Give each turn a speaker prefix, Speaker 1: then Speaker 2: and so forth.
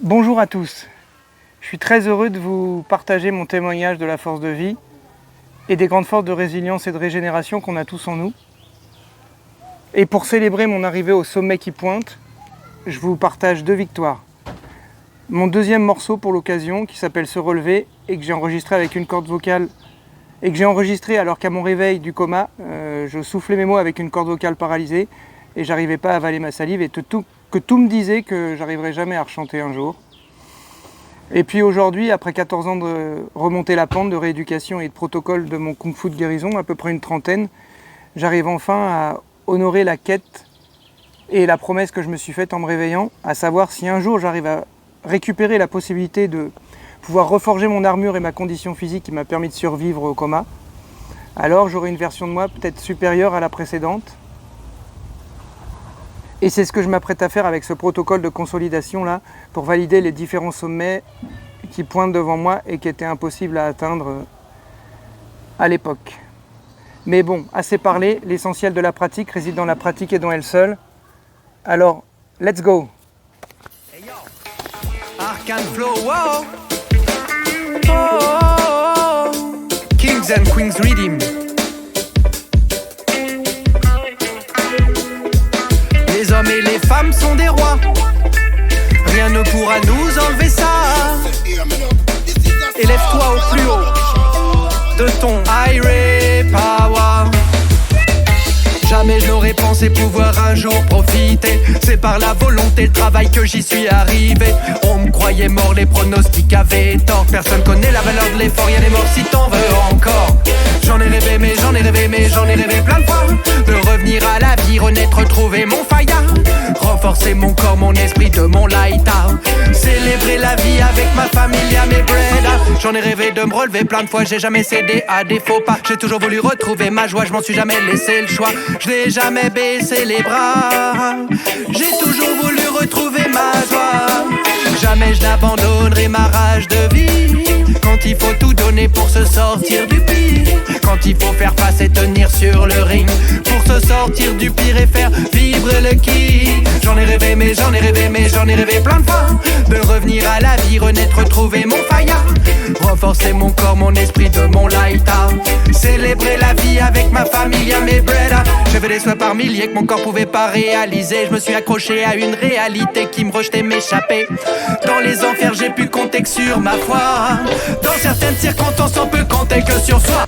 Speaker 1: Bonjour à tous, je suis très heureux de vous partager mon témoignage de la force de vie et des grandes forces de résilience et de régénération qu'on a tous en nous. Et pour célébrer mon arrivée au sommet qui pointe, je vous partage 2 victoires. Mon deuxième morceau pour l'occasion qui s'appelle Se relever et que j'ai enregistré avec une corde vocale et que j'ai enregistré alors qu'à mon réveil du coma, je soufflais mes mots avec une corde vocale paralysée et j'arrivais pas à avaler ma salive et que tout me disait que j'arriverais jamais à rechanter un jour. Et puis aujourd'hui, après 14 ans de remonter la pente, de rééducation et de protocole de mon kung-fu de guérison, à peu près une trentaine, j'arrive enfin à honorer la quête et la promesse que je me suis faite en me réveillant, à savoir si un jour j'arrive à récupérer la possibilité de pouvoir reforger mon armure et ma condition physique qui m'a permis de survivre au coma, alors j'aurai une version de moi peut-être supérieure à la précédente. Et c'est ce que je m'apprête à faire avec ce protocole de consolidation là, pour valider les différents sommets qui pointent devant moi et qui étaient impossibles à atteindre à l'époque. Mais bon, assez parlé, l'essentiel de la pratique réside dans la pratique et dans elle seule. Alors, let's go!
Speaker 2: Hey yo, Arcane Flow, wow. Oh, oh, oh. Kings and Queens Redeem. Les hommes et les femmes sont des rois. Rien ne pourra nous enlever ça. Élève-toi au plus haut de ton high power. Jamais je n'aurais pensé pouvoir un jour profiter. C'est par la volonté, le travail que j'y suis arrivé. On me croyait mort, les pronostics avaient tort. Personne connaît la valeur de l'effort, y'a des morts si t'en veux encore. J'en ai rêvé mais j'en ai rêvé mais j'en ai rêvé plein de fois. De revenir à la vie, renaître, retrouver mon faya. Renforcer mon corps, mon esprit de mon laïta. Célébrer la vie avec ma famille, à mes bread. J'en ai rêvé de me relever plein de fois, j'ai jamais cédé à des faux pas. J'ai toujours voulu retrouver ma joie, je m'en suis jamais laissé le choix. Je n'ai jamais baissé les bras. J'ai toujours voulu retrouver ma joie. Jamais je n'abandonnerai ma rage de vie. Quand il faut tout donner pour se sortir du pire. Quand il faut faire face et tenir sur le ring. Pour se sortir du pire et faire vibrer le ki. J'en ai rêvé mais j'en ai rêvé mais j'en ai rêvé plein de fois. De revenir à la vie, renaître, retrouver mon faya. Renforcer mon corps, mon esprit de mon lighta. Célébrer la vie avec ma famille, à mes bread. J'avais des souhaits par milliers que mon corps pouvait pas réaliser. Je me suis accroché à une réalité qui me rejetait m'échapper. Dans les enfers j'ai pu compter que sur ma foi. Dans certaines circonstances on peut compter que sur soi.